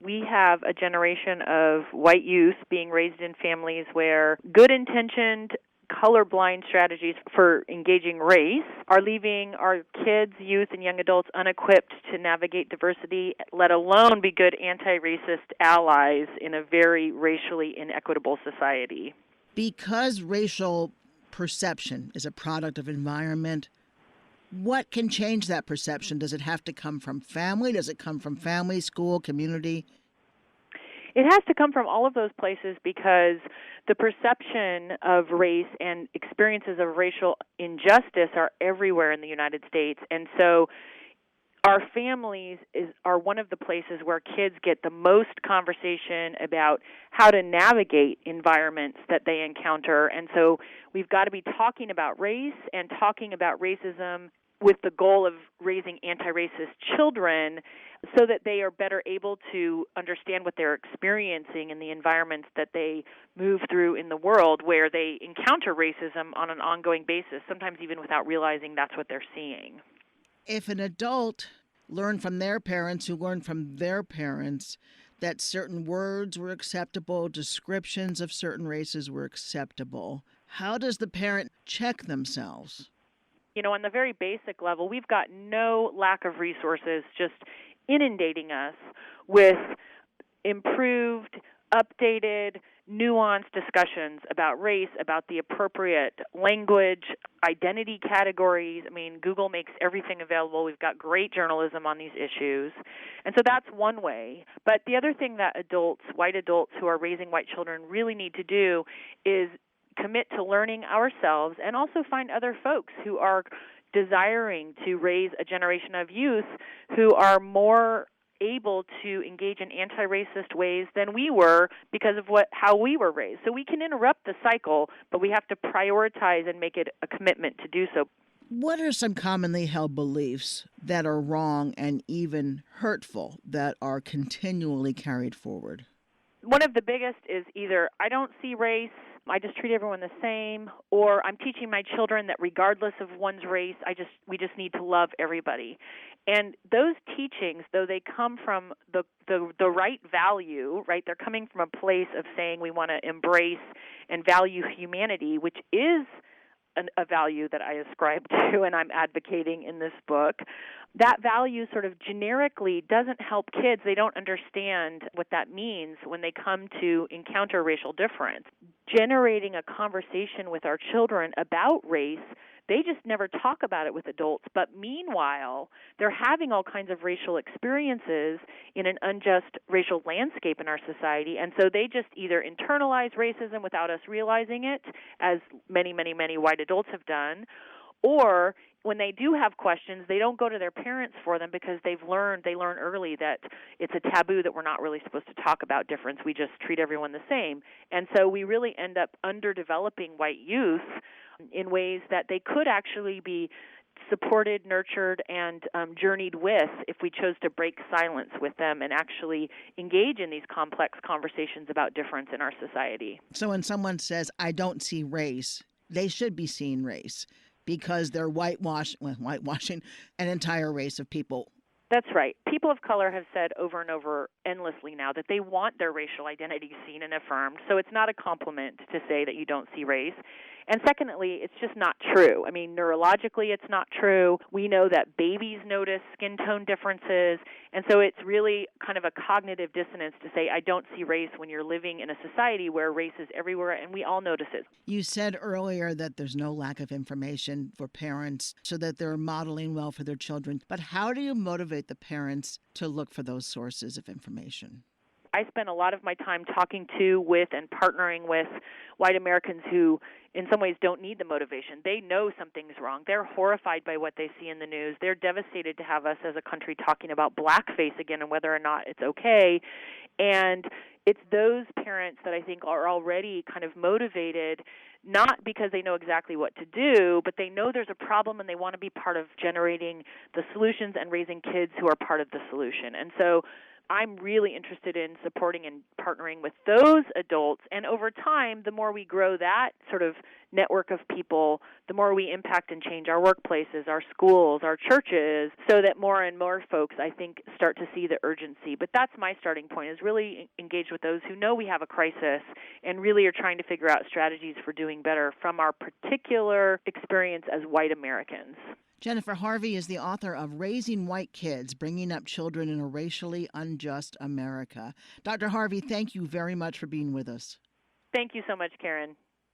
We have a generation of white youth being raised in families where good-intentioned, colorblind strategies for engaging race are leaving our kids, youth, and young adults unequipped to navigate diversity, let alone be good anti-racist allies in a very racially inequitable society. Because racial perception is a product of environment, what can change that perception? Does it have to come from family? Does it come from family, school, community? It has to come from all of those places because the perception of race and experiences of racial injustice are everywhere in the United States. And so our families are one of the places where kids get the most conversation about how to navigate environments that they encounter. And so we've got to be talking about race and talking about racism with the goal of raising anti-racist children so that they are better able to understand what they're experiencing in the environments that they move through in the world where they encounter racism on an ongoing basis, sometimes even without realizing that's what they're seeing. If an adult learned from their parents who learned from their parents that certain words were acceptable, descriptions of certain races were acceptable, how does the parent check themselves? On the very basic level, we've got no lack of resources just inundating us with improved, updated, nuanced discussions about race, about the appropriate language, identity categories. I mean, Google makes everything available. We've got great journalism on these issues. And so that's one way. But the other thing that adults, white adults who are raising white children really need to do is commit to learning ourselves and also find other folks who are desiring to raise a generation of youth who are more able to engage in anti-racist ways than we were because of how we were raised. So we can interrupt the cycle, but we have to prioritize and make it a commitment to do so. What are some commonly held beliefs that are wrong and even hurtful that are continually carried forward? One of the biggest is either I don't see race, I just treat everyone the same, or I'm teaching my children that regardless of one's race, we just need to love everybody. And those teachings, though they come from the right value, right? They're coming from a place of saying we want to embrace and value humanity, which is a value that I ascribe to and I'm advocating in this book. That value sort of generically doesn't help kids. They don't understand what that means when they come to encounter racial difference. Generating a conversation with our children about race, they just never talk about it with adults. But meanwhile, they're having all kinds of racial experiences in an unjust racial landscape in our society. And so they just either internalize racism without us realizing it, as many, many, many white adults have done, or when they do have questions, they don't go to their parents for them because they learn early that it's a taboo, that we're not really supposed to talk about difference. We just treat everyone the same. And so we really end up underdeveloping white youth in ways that they could actually be supported, nurtured, and journeyed with if we chose to break silence with them and actually engage in these complex conversations about difference in our society. So when someone says, I don't see race, they should be seeing race because they're whitewashing an entire race of people. That's right. People of color have said over and over endlessly now that they want their racial identity seen and affirmed. So it's not a compliment to say that you don't see race. And secondly, it's just not true. I mean, neurologically, it's not true. We know that babies notice skin tone differences. And so it's really kind of a cognitive dissonance to say, I don't see race when you're living in a society where race is everywhere and we all notice it. You said earlier that there's no lack of information for parents so that they're modeling well for their children. But how do you motivate the parents to look for those sources of information? I spend a lot of my time talking to, with, and partnering with white Americans who in some ways don't need the motivation. They know something's wrong. They're horrified by what they see in the news. They're devastated to have us as a country talking about blackface again and whether or not it's okay. And it's those parents that I think are already kind of motivated, not because they know exactly what to do, but they know there's a problem and they want to be part of generating the solutions and raising kids who are part of the solution. And so I'm really interested in supporting and partnering with those adults. And over time, the more we grow that sort of network of people, the more we impact and change our workplaces, our schools, our churches, so that more and more folks, I think, start to see the urgency. But that's my starting point, is really engage with those who know we have a crisis and really are trying to figure out strategies for doing better from our particular experience as white Americans. Jennifer Harvey is the author of Raising White Kids, Bringing Up Children in a Racially Unjust America. Dr. Harvey, thank you very much for being with us. Thank you so much, Karen.